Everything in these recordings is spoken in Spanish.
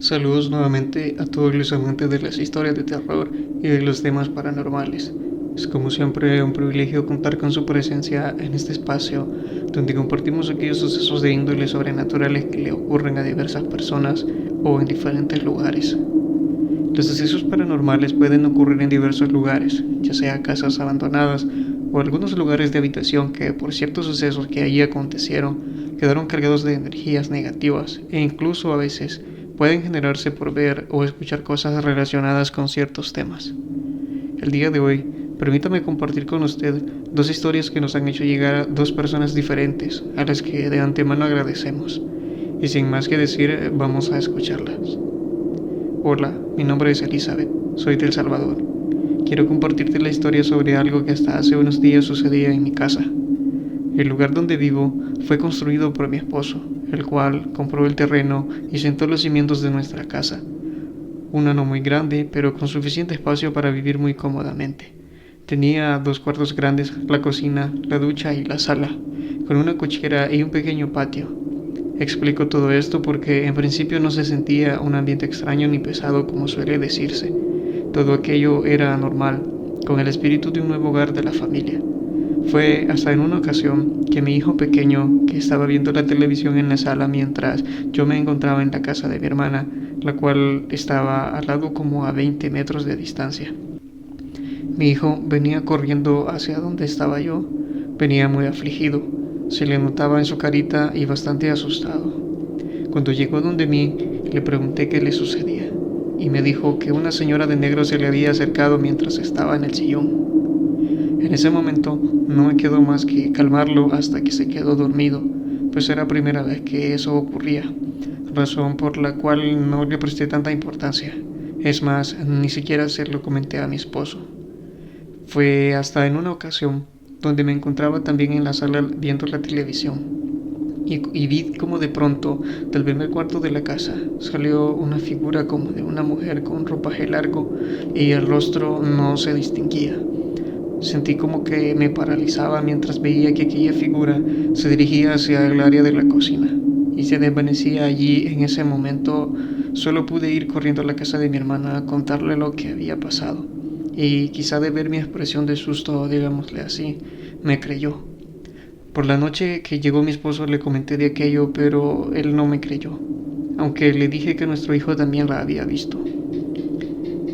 Saludos nuevamente a todos los amantes de las historias de terror y de los temas paranormales. Es como siempre un privilegio contar con su presencia en este espacio donde compartimos aquellos sucesos de índole sobrenaturales que le ocurren a diversas personas o en diferentes lugares. Los sucesos paranormales pueden ocurrir en diversos lugares, ya sea casas abandonadas o algunos lugares de habitación que por ciertos sucesos que allí acontecieron quedaron cargados de energías negativas e incluso a veces pueden generarse por ver o escuchar cosas relacionadas con ciertos temas. El día de hoy, permítame compartir con usted dos historias que nos han hecho llegar a dos personas diferentes, a las que de antemano agradecemos. Y sin más que decir, vamos a escucharlas. Hola, mi nombre es Elizabeth, soy de El Salvador. Quiero compartirte la historia sobre algo que hasta hace unos días sucedía en mi casa. El lugar donde vivo fue construido por mi esposo, el cual compró el terreno y sentó los cimientos de nuestra casa. Una no muy grande, pero con suficiente espacio para vivir muy cómodamente. Tenía dos cuartos grandes, la cocina, la ducha y la sala, con una cochera y un pequeño patio. Explico todo esto porque en principio no se sentía un ambiente extraño ni pesado como suele decirse. Todo aquello era normal, con el espíritu de un nuevo hogar de la familia. Fue hasta en una ocasión que mi hijo pequeño, que estaba viendo la televisión en la sala mientras yo me encontraba en la casa de mi hermana, la cual estaba al lado como a 20 metros de distancia. Mi hijo venía corriendo hacia donde estaba yo. Venía muy afligido. Se le notaba en su carita y bastante asustado. Cuando llegó donde mí, le pregunté qué le sucedía y me dijo que una señora de negro se le había acercado mientras estaba en el sillón. En ese momento no me quedó más que calmarlo hasta que se quedó dormido, pues era la primera vez que eso ocurría, razón por la cual no le presté tanta importancia. Es más, ni siquiera se lo comenté a mi esposo. Fue hasta en una ocasión donde me encontraba también en la sala viendo la televisión y vi como de pronto del primer cuarto de la casa salió una figura como de una mujer con ropaje largo y el rostro no se distinguía. Sentí como que me paralizaba mientras veía que aquella figura se dirigía hacia el área de la cocina y se desvanecía allí en ese momento. Solo pude ir corriendo a la casa de mi hermana a contarle lo que había pasado y quizá de ver mi expresión de susto, digámosle así, me creyó. Por la noche que llegó mi esposo le comenté de aquello, pero él no me creyó, aunque le dije que nuestro hijo también la había visto.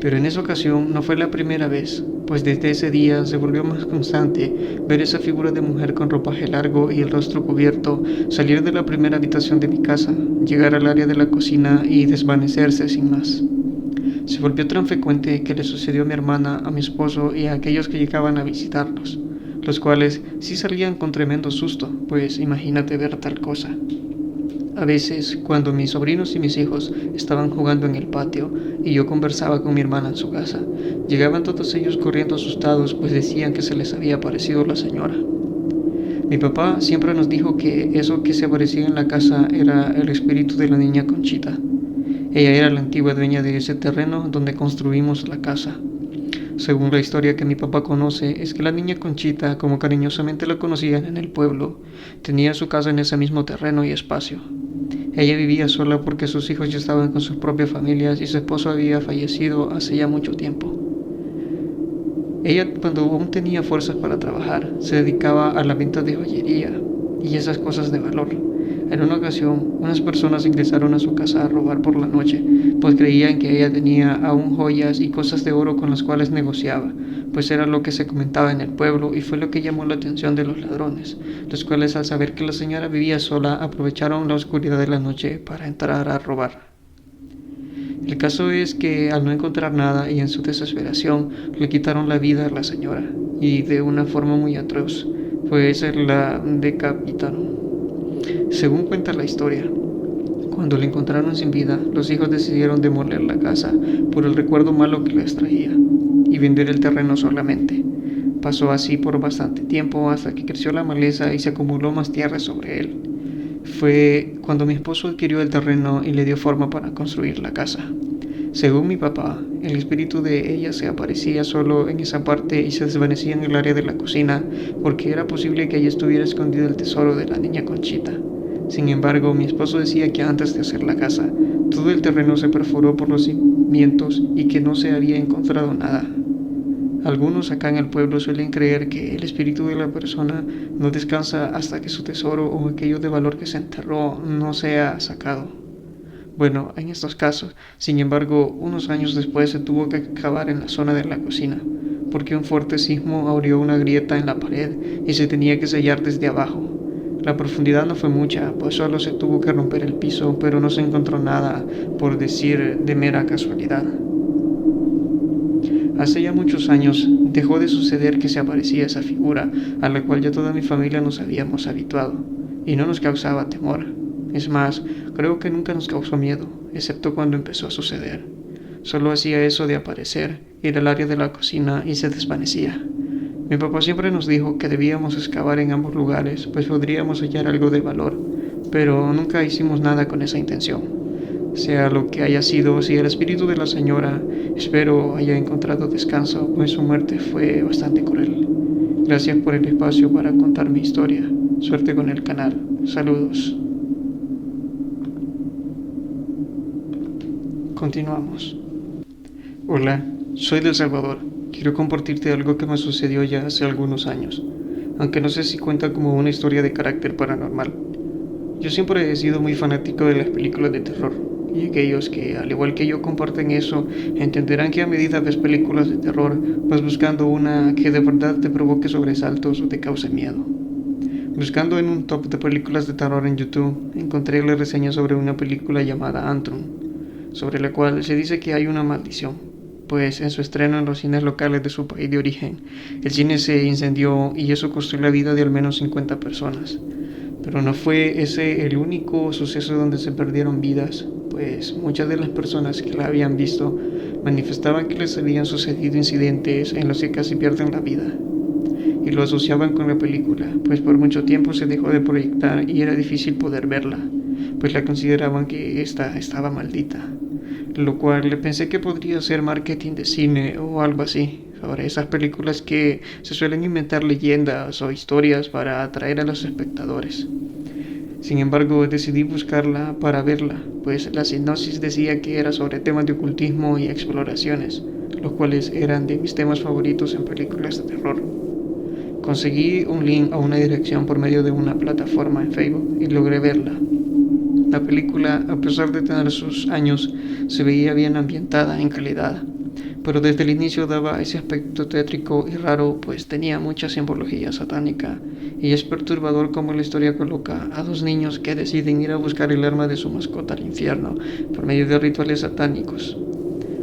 Pero en esa ocasión no fue la primera vez, pues desde ese día se volvió más constante ver esa figura de mujer con ropaje largo y el rostro cubierto salir de la primera habitación de mi casa, llegar al área de la cocina y desvanecerse sin más. Se volvió tan frecuente que le sucedió a mi hermana, a mi esposo y a aquellos que llegaban a visitarlos, los cuales sí salían con tremendo susto, pues imagínate ver tal cosa. A veces, cuando mis sobrinos y mis hijos estaban jugando en el patio y yo conversaba con mi hermana en su casa, llegaban todos ellos corriendo asustados, pues decían que se les había aparecido la señora. Mi papá siempre nos dijo que eso que se aparecía en la casa era el espíritu de la niña Conchita. Ella era la antigua dueña de ese terreno donde construimos la casa. Según la historia que mi papá conoce, es que la niña Conchita, como cariñosamente la conocían en el pueblo, tenía su casa en ese mismo terreno y espacio. Ella vivía sola porque sus hijos ya estaban con sus propias familias y su esposo había fallecido hace ya mucho tiempo. Ella, cuando aún tenía fuerzas para trabajar, se dedicaba a la venta de joyería y esas cosas de valor. En una ocasión, unas personas ingresaron a su casa a robar por la noche, pues creían que ella tenía aún joyas y cosas de oro con las cuales negociaba, pues era lo que se comentaba en el pueblo y fue lo que llamó la atención de los ladrones, los cuales al saber que la señora vivía sola aprovecharon la oscuridad de la noche para entrar a robar. El caso es que al no encontrar nada y en su desesperación le quitaron la vida a la señora y de una forma muy atroz, pues la decapitaron. Según cuenta la historia, cuando la encontraron sin vida, los hijos decidieron demoler la casa por el recuerdo malo que les traía y vender el terreno solamente. Pasó así por bastante tiempo hasta que creció la maleza y se acumuló más tierra sobre él. Fue cuando mi esposo adquirió el terreno y le dio forma para construir la casa. Según mi papá, el espíritu de ella se aparecía solo en esa parte y se desvanecía en el área de la cocina porque era posible que allí estuviera escondido el tesoro de la niña Conchita. Sin embargo, mi esposo decía que antes de hacer la casa, todo el terreno se perforó por los cimientos y que no se había encontrado nada. Algunos acá en el pueblo suelen creer que el espíritu de la persona no descansa hasta que su tesoro o aquello de valor que se enterró no sea sacado. Bueno, en estos casos, sin embargo, unos años después se tuvo que cavar en la zona de la cocina, porque un fuerte sismo abrió una grieta en la pared y se tenía que sellar desde abajo. La profundidad no fue mucha, pues solo se tuvo que romper el piso, pero no se encontró nada, por decir, de mera casualidad. Hace ya muchos años dejó de suceder que se aparecía esa figura, a la cual ya toda mi familia nos habíamos habituado, y no nos causaba temor. Es más, creo que nunca nos causó miedo, excepto cuando empezó a suceder. Solo hacía eso de aparecer, ir al área de la cocina y se desvanecía. Mi papá siempre nos dijo que debíamos excavar en ambos lugares, pues podríamos hallar algo de valor, pero nunca hicimos nada con esa intención. Sea lo que haya sido, si el espíritu de la señora, espero haya encontrado descanso, pues su muerte fue bastante cruel. Gracias por el espacio para contar mi historia. Suerte con el canal. Saludos. Continuamos. Hola, soy de El Salvador. Quiero compartirte algo que me sucedió ya hace algunos años, aunque no sé si cuenta como una historia de carácter paranormal. Yo siempre he sido muy fanático de las películas de terror, y aquellos que, al igual que yo, comparten eso, entenderán que a medida ves películas de terror, vas buscando una que de verdad te provoque sobresaltos o te cause miedo. Buscando en un top de películas de terror en YouTube, encontré la reseña sobre una película llamada Antrum, sobre la cual se dice que hay una maldición, pues en su estreno en los cines locales de su país de origen, el cine se incendió y eso costó la vida de al menos 50 personas. Pero no fue ese el único suceso donde se perdieron vidas, pues muchas de las personas que la habían visto manifestaban que les habían sucedido incidentes en los que casi pierden la vida. Y lo asociaban con la película, pues por mucho tiempo se dejó de proyectar y era difícil poder verla, pues la consideraban que esta estaba maldita. Lo cual le pensé que podría ser marketing de cine o algo así. Ahora, esas películas que se suelen inventar leyendas o historias para atraer a los espectadores. Sin embargo, decidí buscarla para verla, pues la sinopsis decía que era sobre temas de ocultismo y exploraciones, los cuales eran de mis temas favoritos en películas de terror. Conseguí un link a una dirección por medio de una plataforma en Facebook y logré verla. La película, a pesar de tener sus años, se veía bien ambientada en calidad, pero desde el inicio daba ese aspecto tétrico y raro, pues tenía mucha simbología satánica, y es perturbador cómo la historia coloca a dos niños que deciden ir a buscar el arma de su mascota al infierno por medio de rituales satánicos.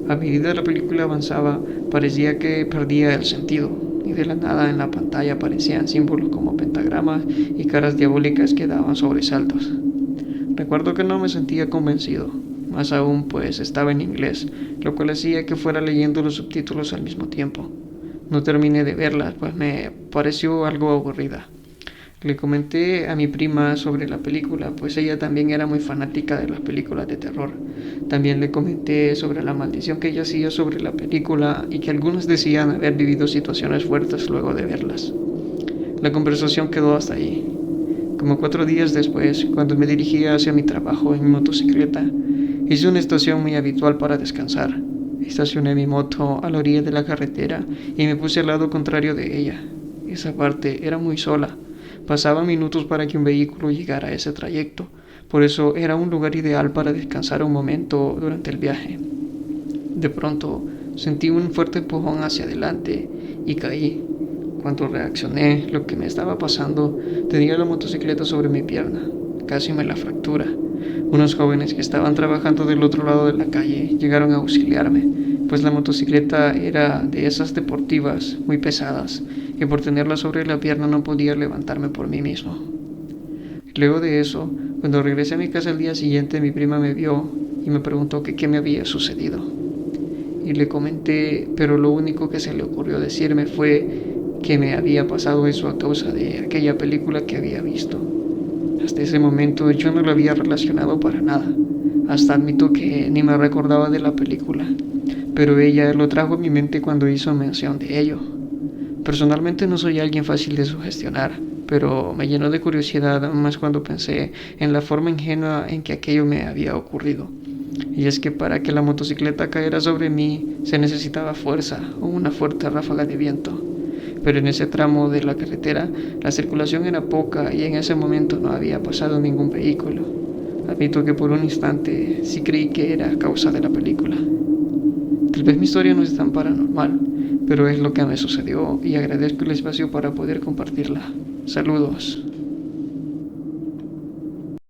A medida que la película avanzaba, parecía que perdía el sentido, y de la nada en la pantalla aparecían símbolos como pentagramas y caras diabólicas que daban sobresaltos. Recuerdo que no me sentía convencido, más aún pues estaba en inglés, lo cual hacía que fuera leyendo los subtítulos al mismo tiempo. No terminé de verla, pues me pareció algo aburrida. Le comenté a mi prima sobre la película, pues ella también era muy fanática de las películas de terror. También le comenté sobre la maldición que ella hacía sobre la película y que algunos decían haber vivido situaciones fuertes luego de verlas. La conversación quedó hasta ahí. Como 4 días después, cuando me dirigía hacia mi trabajo en mi motocicleta, hice una estación muy habitual para descansar. Estacioné mi moto a la orilla de la carretera y me puse al lado contrario de ella. Esa parte era muy sola. Pasaban minutos para que un vehículo llegara a ese trayecto, por eso era un lugar ideal para descansar un momento durante el viaje. De pronto, sentí un fuerte empujón hacia adelante y caí. Cuando reaccioné, lo que me estaba pasando, tenía la motocicleta sobre mi pierna. Casi me la fractura. Unos jóvenes que estaban trabajando del otro lado de la calle llegaron a auxiliarme, pues la motocicleta era de esas deportivas, muy pesadas, y por tenerla sobre la pierna no podía levantarme por mí mismo. Luego de eso, cuando regresé a mi casa el día siguiente, mi prima me vio y me preguntó que qué me había sucedido. Y le comenté, pero lo único que se le ocurrió decirme fue que me había pasado eso a causa de aquella película que había visto. Hasta ese momento yo no lo había relacionado para nada. Hasta admito que ni me recordaba de la película, pero ella lo trajo a mi mente cuando hizo mención de ello. Personalmente no soy alguien fácil de sugestionar, pero me llenó de curiosidad más cuando pensé en la forma ingenua en que aquello me había ocurrido. Y es que para que la motocicleta cayera sobre mí se necesitaba fuerza o una fuerte ráfaga de viento. Pero en ese tramo de la carretera la circulación era poca y en ese momento no había pasado ningún vehículo. Admito que por un instante sí creí que era a causa de la película. Tal vez mi historia no es tan paranormal, pero es lo que me sucedió y agradezco el espacio para poder compartirla. Saludos.